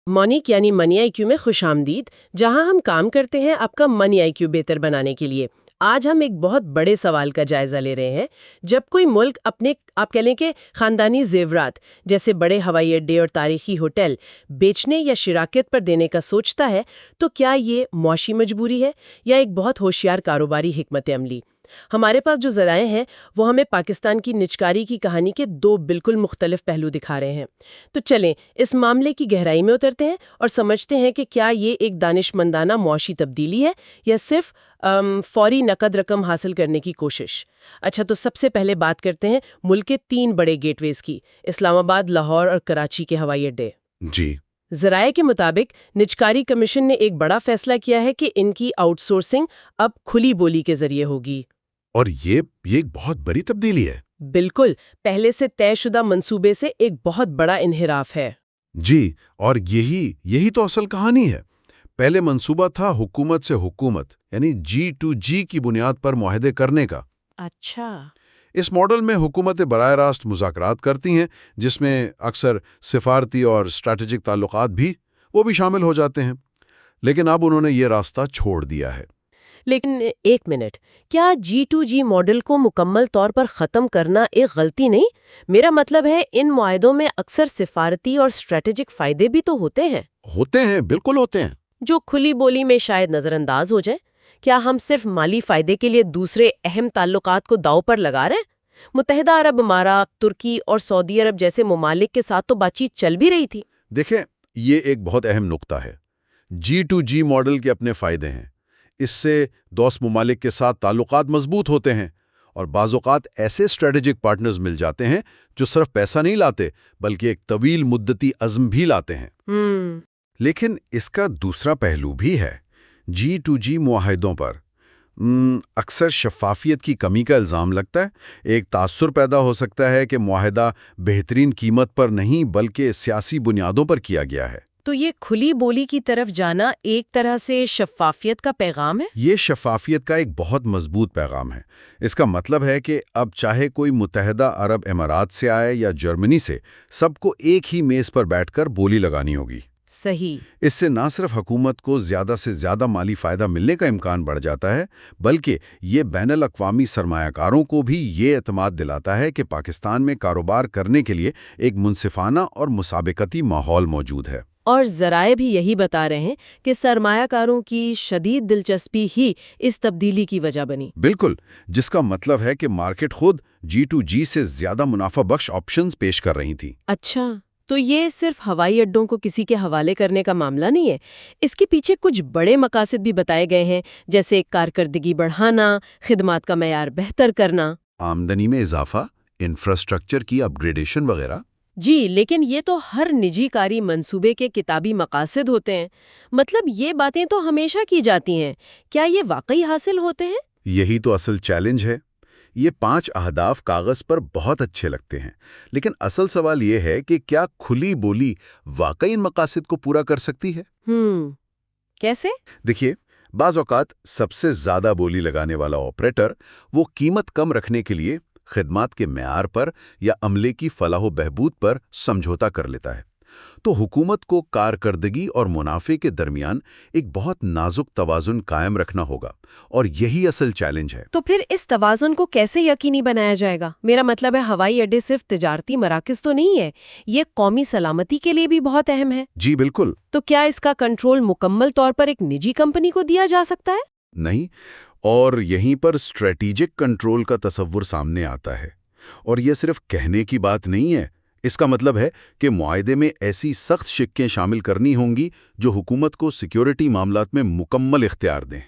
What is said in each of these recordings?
Monic यानी money IQ में खुश आमदीद, जहां हम काम करते हैं आपका मनी आईक्यू बेहतर बनाने के लिए। आज हम एक बहुत बड़े सवाल का जायजा ले रहे हैं। जब कोई मुल्क अपने आप कह लें कि खानदानी जेवरात जैसे बड़े हवाई अड्डे और तारीखी होटल बेचने या शिराकत पर देने का सोचता है, तो क्या ये मौशी मजबूरी है या एक बहुत होशियार कारोबारी हिकमत अमली? हमारे पास जो जराए हैं वो हमें पाकिस्तान की निचकारी की कहानी के दो बिल्कुल मुख्तलिफ पहलू दिखा रहे हैं। तो चलें इस मामले की गहराई में उतरते हैं और समझते हैं कि क्या ये एक दानिशमंदाना मौशी तब्दीली है या सिर्फ फौरी नकद रकम हासिल करने की कोशिश। अच्छा, तो सबसे पहले बात करते हैं मुल्क के तीन बड़े गेटवेज की, इस्लामाबाद, लाहौर और कराची के हवाई अड्डे। जी। जराये के मुताबिक निचकारी कमीशन ने एक बड़ा फैसला किया है कि इनकी आउटसोर्सिंग अब खुली बोली के जरिए होगी। और ये एक बहुत बड़ी तब्दीली है। बिल्कुल, पहले से तयशुदा मंसूबे से एक बहुत बड़ा इन्हिराफ है। जी, और यही तो असल कहानी है। पहले मंसूबा था हुकूमत से हुकूमत यानी G2G की बुनियाद पर मुआहदे करने का। अच्छा। इस मॉडल में हुकूमतें बराह रास्त मुज़ाकरात करती हैं, जिसमें अक्सर सिफारती और स्ट्रैटेजिक ताल्लुकात भी शामिल हो जाते हैं। लेकिन अब उन्होंने ये रास्ता छोड़ दिया है। लेकिन एक मिनट, क्या G2G मॉडल को मुकम्मल तौर पर ख़त्म करना एक गलती नहीं? मेरा मतलब है, इन मुआहदों में अक्सर सिफारती और स्ट्रैटेजिक फ़ायदे भी तो होते हैं। होते हैं, बिल्कुल होते हैं। जो खुली बोली में शायद नज़रअंदाज हो जाए। क्या हम सिर्फ माली फ़ायदे के लिए दूसरे अहम ताल्लुकात को दांव पर लगा रहे हैं? मुत्तहिदा अरब अमारात, तुर्की और सऊदी अरब जैसे ममालिक के साथ तो बातचीत चल भी रही थी। देखें, ये एक बहुत अहम नुक्ता है। G2G मॉडल के अपने फ़ायदे हैं। इससे दोस्त ममालिक के साथ ताल्लुकात मजबूत होते हैं और बाज़-औक़ात ऐसे स्ट्रैटेजिक पार्टनर्स मिल जाते हैं जो सिर्फ पैसा नहीं लाते बल्कि एक तवील मुद्दती अज़्म भी लाते हैं। लेकिन इसका दूसरा पहलू भी है। G2G मुआहिदों पर अक्सर शफ़ाफ़ियत की कमी का इल्ज़ाम लगता है। एक तासुर पैदा हो सकता है कि मुआहिदा बेहतरीन कीमत पर नहीं बल्कि सियासी बुनियादों पर किया गया है। तो ये खुली बोली की तरफ जाना एक तरह से शफ़ाफ़ियत का पैगाम है? ये शफ़ाफ़ियत का एक बहुत मजबूत पैगाम है। इसका मतलब है कि अब चाहे कोई मुत्तहिदा अरब अमारात से आए या जर्मनी से, सबको एक ही मेज़ पर बैठकर बोली लगानी होगी। सही। इससे ना सिर्फ हुकूमत को ज़्यादा से ज़्यादा माली फ़ायदा मिलने का इम्कान बढ़ जाता है, बल्कि ये बैनुल अक़वामी सरमायाकारों को भी ये एतमाद दिलाता है कि पाकिस्तान में कारोबार करने के लिए एक मुनसिफ़ाना और मुसाबिकती माहौल मौजूद है। और ज़राए भी यही बता रहे हैं कि सरमायाकारों की शदीद दिलचस्पी ही इस तब्दीली की वजह बनी। बिल्कुल, जिसका मतलब है कि मार्केट खुद G2G से ज़्यादा मुनाफा बख्श ऑप्शंस पेश कर रही थी। अच्छा, तो ये सिर्फ हवाई अड्डों को किसी के हवाले करने का मामला नहीं है। इसके पीछे कुछ बड़े मकासद भी बताए गए हैं, जैसे कारकर्दगी बढ़ाना, खिदमात का मयार बेहतर करना, आमदनी में इजाफा, इंफ्रास्ट्रक्चर की अपग्रेडेशन वगैरह। जी। लेकिन ये तो हर निजी कारी मंसूबे के किताबी मकासद होते हैं। मतलब ये बातें तो हमेशा की जाती हैं, क्या ये वाकई हासिल होते हैं? यही तो असल चैलेंज है। ये 5 अहदाफ कागज़ पर बहुत अच्छे लगते हैं, लेकिन असल सवाल ये है कि क्या खुली बोली वाकई इन मकासद को पूरा कर सकती है? कैसे? देखिए, बाज़ औक़ात सबसे ज़्यादा बोली लगाने वाला ऑपरेटर वो कीमत कम रखने के लिए खिदमात के मेयार पर या अमले की फलाह बहबूद पर समझौता कर लेता है। तो हुकूमत को कारकर्दगी और मुनाफे के दरमियान एक बहुत नाजुक तवाज़ुन कायम रखना होगा, और यही असल चैलेंज है। तो फिर इस तवाज़ुन को कैसे यकीनी बनाया जाएगा? मेरा मतलब है, हवाई अड्डे सिर्फ तिजारती मराकज़ तो नहीं है, ये कौमी सलामती के लिए भी बहुत अहम है। जी बिल्कुल। तो क्या इसका कंट्रोल मुकम्मल तौर पर एक निजी कंपनी को दिया जा सकता है? नहीं, और यहीं पर स्ट्रेटेजिक कंट्रोल का तसव्वुर सामने आता है। और यह सिर्फ कहने की बात नहीं है। इसका मतलब है कि मुआहदे में ऐसी सख्त शिक्कें शामिल करनी होंगी जो हुकूमत को सिक्योरिटी मामलात में मुकम्मल इख्तियार दें।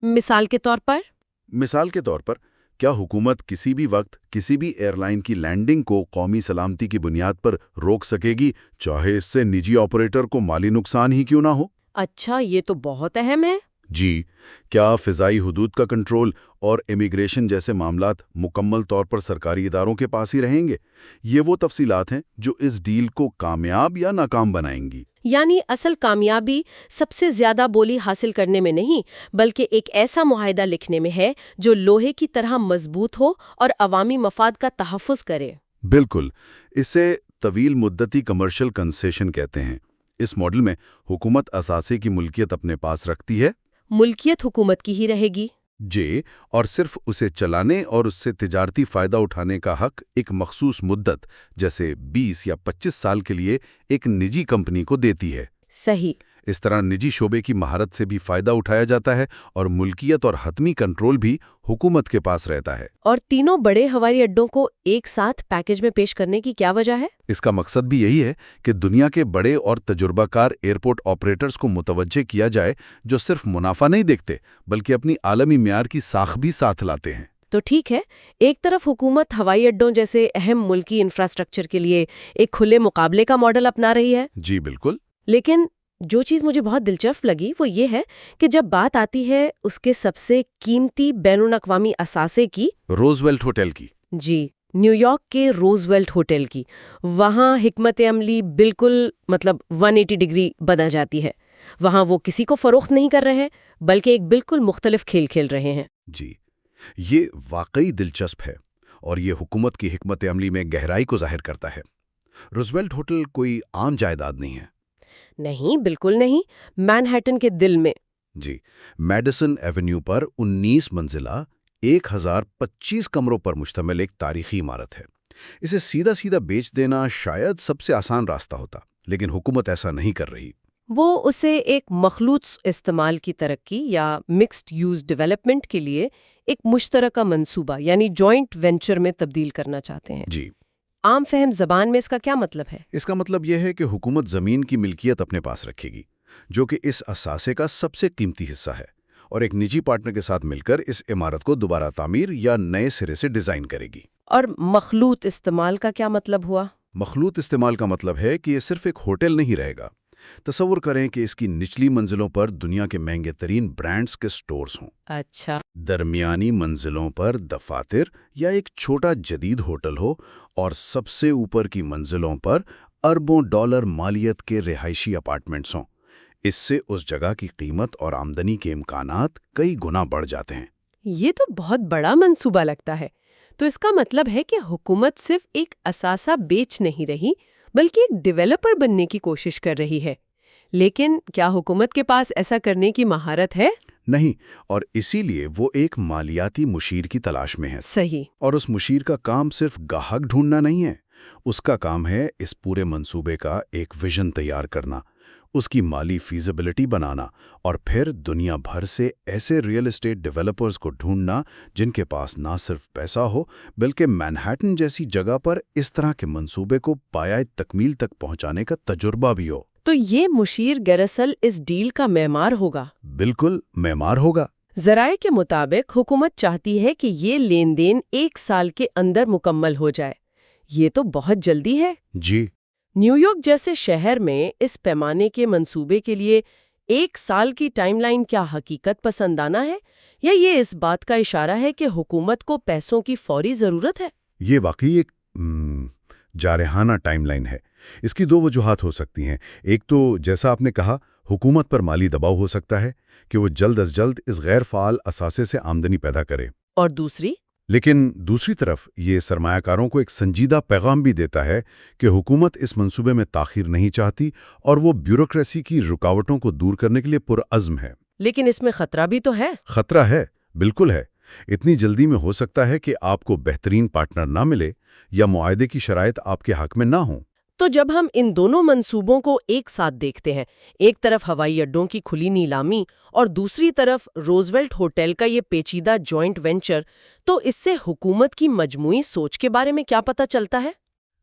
मिसाल के तौर पर? मिसाल के तौर पर, क्या हुकूमत किसी भी वक्त किसी भी एयरलाइन की लैंडिंग को कौमी सलामती की बुनियाद पर रोक सकेगी, चाहे इससे निजी ऑपरेटर को माली नुकसान ही क्यों ना हो? अच्छा, ये तो बहुत अहम है। जी, क्या फ़िज़ाई हुदूद का कंट्रोल और इमिग्रेशन जैसे मामलात मुकम्मल तौर पर सरकारी इदारों के पास ही रहेंगे? ये वो तफसीलात हैं जो इस डील को कामयाब या नाकाम बनाएंगी। यानी असल कामयाबी सबसे ज्यादा बोली हासिल करने में नहीं, बल्कि एक ऐसा मुआहिदा लिखने में है जो लोहे की तरह मजबूत हो और अवामी मफाद का तहफ़्फ़ुज़ करे। बिल्कुल, इसे तवील मुद्दती कमर्शियल कंसेशन कहते हैं। इस मॉडल में हुकूमत असासे की मुल्कियत अपने पास रखती है। मुल्कियत हुकूमत की ही रहेगी। जे और सिर्फ उसे चलाने और उससे तिजारती फायदा उठाने का हक एक मखसूस मुद्दत जैसे 20 या 25 साल के लिए एक निजी कंपनी को देती है। सही। इस तरह निजी शोबे की महारत से भी फायदा उठाया जाता है और मुल्कियत और हतमी कंट्रोल भी हुकूमत के पास रहता है। और तीनों बड़े हवाई अड्डों को एक साथ पैकेज में पेश करने की क्या वजह है? इसका मकसद भी यही है कि दुनिया के बड़े और तजुर्बाकार एयरपोर्ट ऑपरेटर्स को मुतवज्जे किया जाए जो सिर्फ मुनाफा नहीं देखते बल्कि अपनी आलमी म्यार की साख भी साथ लाते हैं। तो ठीक है, एक तरफ हुकूमत हवाई अड्डों जैसे अहम मुल्की इंफ्रास्ट्रक्चर के लिए एक खुले मुकाबले का मॉडल अपना रही है। जी बिल्कुल। लेकिन जो चीज़ मुझे बहुत दिलचस्प लगी वो ये है कि जब बात आती है उसके सबसे कीमती बैनुल अक़वामी असासे की, रोजवेल्ट होटल की। जी, न्यूयॉर्क के रोजवेल्ट होटल की, वहाँ हिकमत अमली बिल्कुल 180 डिग्री बदल जाती है। वहाँ वो किसी को फरोख्त नहीं कर रहे हैं बल्कि एक बिल्कुल मुख्तलिफ खेल खेल रहे हैं। जी, ये वाकई दिलचस्प है और ये हुकूमत की हिकमत अमली में गहराई को जाहिर करता है। रोजवेल्ट होटल कोई आम जायदाद नहीं है। नहीं, बिल्कुल नहीं। मैनहट्टन के दिल में। जी, मैडिसन एवेन्यू पर 19 मंजिला 1025 कमरों पर मुश्तमिल एक तारीखी इमारत है। इसे सीधा सीधा बेच देना शायद सबसे आसान रास्ता होता, लेकिन हुकूमत ऐसा नहीं कर रही। वो उसे एक मखलूत इस्तेमाल की तरक्की या मिक्स्ड यूज डेवलपमेंट के लिए एक मुश्तरका मंसूबा यानी जॉइंट वेंचर में तब्दील करना चाहते हैं। जी, आम फहम जबान में इसका क्या मतलब है? इसका मतलब यह है कि हुकूमत ज़मीन की मिल्कियत अपने पास रखेगी, जो कि इस असासे का सबसे कीमती हिस्सा है, और एक निजी पार्टनर के साथ मिलकर इस इमारत को दोबारा तामीर या नए सिरे से डिज़ाइन करेगी। और मखलूत इस्तेमाल का क्या मतलब हुआ? मखलूत इस्तेमाल का मतलब है कि ये सिर्फ एक होटल नहीं रहेगा। तसव्वुर करें कि इसकी निचली मंजिलों पर दुनिया के महंगे तरीन ब्रांड्स के स्टोर्स हों। अच्छा। दरमियानी मंजिलों पर दफातर या एक छोटा जदीद होटल हो, और सबसे ऊपर की मंजिलों पर अरबों डॉलर मालियत के रिहायशी अपार्टमेंट्स हों। इससे उस जगह की कीमत और आमदनी के इम्कानात कई गुना बढ़ जाते हैं। ये तो बहुत बड़ा मंसूबा लगता है। तो इसका मतलब है कि हुकूमत सिर्फ एक असासा बेच नहीं रही बल्कि एक डेवलपर बनने की कोशिश कर रही है। लेकिन क्या हुकूमत के पास ऐसा करने की महारत है? नहीं, और इसीलिए वो एक मालियाती मुशीर की तलाश में है। सही। और उस मुशीर का काम सिर्फ गाहक ढूंढना नहीं है, उसका काम है इस पूरे मंसूबे का एक विजन तैयार करना, उसकी माली फीजिबिलिटी बनाना, और फिर दुनिया भर से ऐसे रियल एस्टेट डेवलपर्स को ढूंढना जिनके पास ना सिर्फ पैसा हो बल्कि मैनहट्टन जैसी जगह पर इस तरह के मंसूबे को पाया तकमील तक पहुंचाने का तजुर्बा भी हो। तो ये मुशीर दरअसल इस डील का मेमार होगा। बिल्कुल मेमार होगा। ज़राए के मुताबिक हुकूमत चाहती है कि ये लेन देन 1 साल के अंदर मुकम्मल हो जाए। ये तो बहुत जल्दी है। जी, न्यूयॉर्क जैसे शहर में इस पैमाने के मंसूबे के लिए 1 साल की टाइमलाइन क्या हकीकत पसंदाना है, या ये इस बात का इशारा है कि हुकूमत को पैसों की फौरी ज़रूरत है? ये वाकई एक जारहाना टाइमलाइन है। इसकी दो वजूहात हो सकती हैं। एक तो जैसा आपने कहा, हुकूमत पर माली दबाव हो सकता है कि वो जल्द अज जल्द इस गैर फ़ाल असासे से आमदनी पैदा करे। और दूसरी? लेकिन दूसरी तरफ ये सरमायाकारों को एक संजीदा पैगाम भी देता है कि हुकूमत इस मंसूबे में ताख़ीर नहीं चाहती और वो ब्यूरोक्रेसी की रुकावटों को दूर करने के लिए पुरअज़्म है। लेकिन इसमें खतरा भी तो है। खतरा है, बिल्कुल है। इतनी जल्दी में हो सकता है कि आपको बेहतरीन पार्टनर ना मिले या मुआहदे की शराइत आपके हक में ना हो। तो जब हम इन दोनों मंसूबों को एक साथ देखते हैं, एक तरफ हवाई अड्डों की खुली नीलामी और दूसरी तरफ रोजवेल्ट होटल का ये पेचीदा जॉइंट वेंचर, तो इससे हुकूमत की मजमूई सोच के बारे में क्या पता चलता है?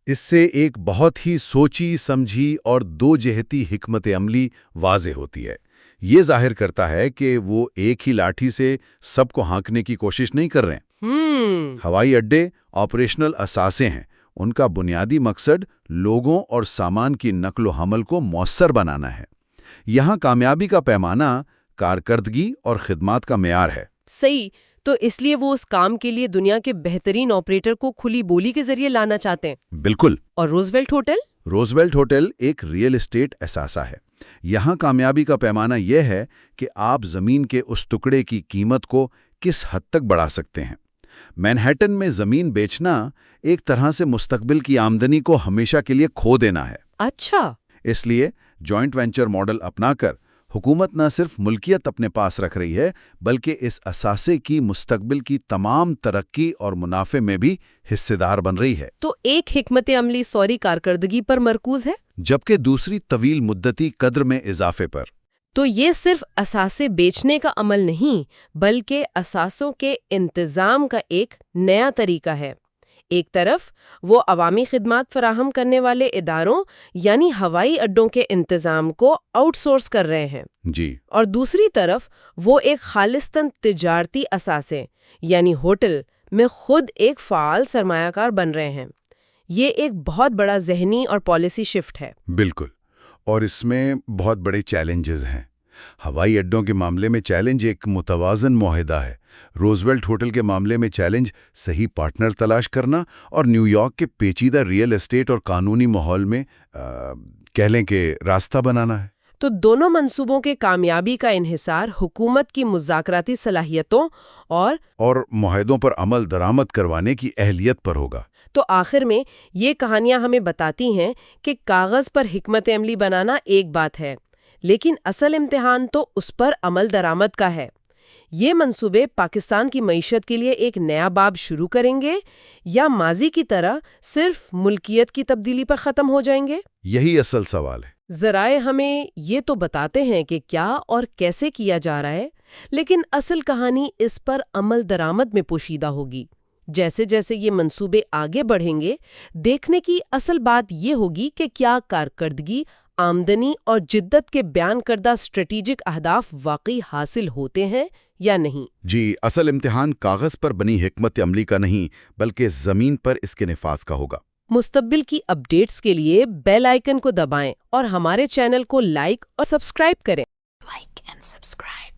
इससे एक बहुत ही सोची समझी और दो जहती हिकमत अमली वाज़े होती है। ये जाहिर करता है कि वो एक ही लाठी से सबको हाँकने की कोशिश नहीं कर रहे हैं। हवाई अड्डे ऑपरेशनल असासे हैं। उनका बुनियादी मकसद लोगों और सामान की नकलो हमल को मौसर बनाना है। यहाँ कामयाबी का पैमाना कारकर्दगी और खिदमात का मेयार है। सही। तो इसलिए वो उस काम के लिए दुनिया के बेहतरीन ऑपरेटर को खुली बोली के जरिए लाना चाहते हैं। बिल्कुल। और रोजवेल्ट होटल? रोजवेल्ट होटल एक रियल एस्टेट असासा है। यहाँ कामयाबी का पैमाना यह है कि आप ज़मीन के उस टुकड़े की कीमत को किस हद तक बढ़ा सकते हैं। मैनहट्टन में ज़मीन बेचना एक तरह से मुस्तकबिल की आमदनी को हमेशा के लिए खो देना है। अच्छा। इसलिए जॉइंट वेंचर मॉडल अपनाकर हुकूमत न सिर्फ मुल्कियत अपने पास रख रही है बल्कि इस असासे की मुस्तकबिल की तमाम तरक्की और मुनाफे में भी हिस्सेदार बन रही है। तो एक हिकमत अमली सौरी कारकर्दगी पर मरकूज है, जबकि दूसरी तवील मुद्दती कद्र में इजाफे पर। तो ये सिर्फ असासे बेचने का अमल नहीं बल्कि असासों के इंतजाम का एक नया तरीका है। एक तरफ वो अवामी खिदमात फराहम करने वाले इदारों यानी हवाई अड्डों के इंतजाम को आउटसोर्स कर रहे हैं जी, और दूसरी तरफ वो एक खालिस्तन तिजारती असासे यानी होटल में खुद एक फाल सरमायाकार बन रहे हैं। ये एक बहुत बड़ा ज़हनी और पॉलिसी शिफ्ट है। बिल्कुल। और इसमें बहुत बड़े चैलेंजेस हैं। हवाई अड्डों के मामले में चैलेंज एक मुतवाज़न मुआहिदा है। रोजवेल्ट होटल के मामले में चैलेंज सही पार्टनर तलाश करना और न्यूयॉर्क के पेचीदा रियल एस्टेट और कानूनी माहौल में कह लें कि रास्ता बनाना है। तो दोनों मंसूबों के कामयाबी का इन्हिसार हुकूमत की मुज़ाकराती सलाहियतों और मुआहदों पर अमल दरामद करवाने की अहलियत पर होगा। तो आखिर में ये कहानियां हमें बताती हैं कि कागज़ पर हिकमत अमली बनाना एक बात है, लेकिन असल इम्तिहान तो उस पर अमल दरामद का है। ये मंसूबे पाकिस्तान की मईशत के लिए एक नया बाब शुरू करेंगे या माजी की तरह सिर्फ मुल्कियत की तब्दीली पर ख़त्म हो जाएंगे? यही असल सवाल है। ज़राए हमें ये तो बताते हैं कि क्या और कैसे किया जा रहा है, लेकिन असल कहानी इस पर अमल दरामद में पोशीदा होगी। जैसे जैसे ये मंसूबे आगे बढ़ेंगे, देखने की असल बात ये होगी कि क्या कारकर्दगी, आमदनी और जिद्दत के बयान करदा स्ट्रेटेजिक अहदाफ वाकई हासिल होते हैं या नहीं। जी, असल इम्तिहान कागज़ पर बनी हिकमत अमली का नहीं बल्कि ज़मीन पर इसके निफाज का होगा। मुस्तकबिल की अपडेट्स के लिए बेल आइकन को दबाएं और हमारे चैनल को लाइक और सब्सक्राइब करें। Like and subscribe.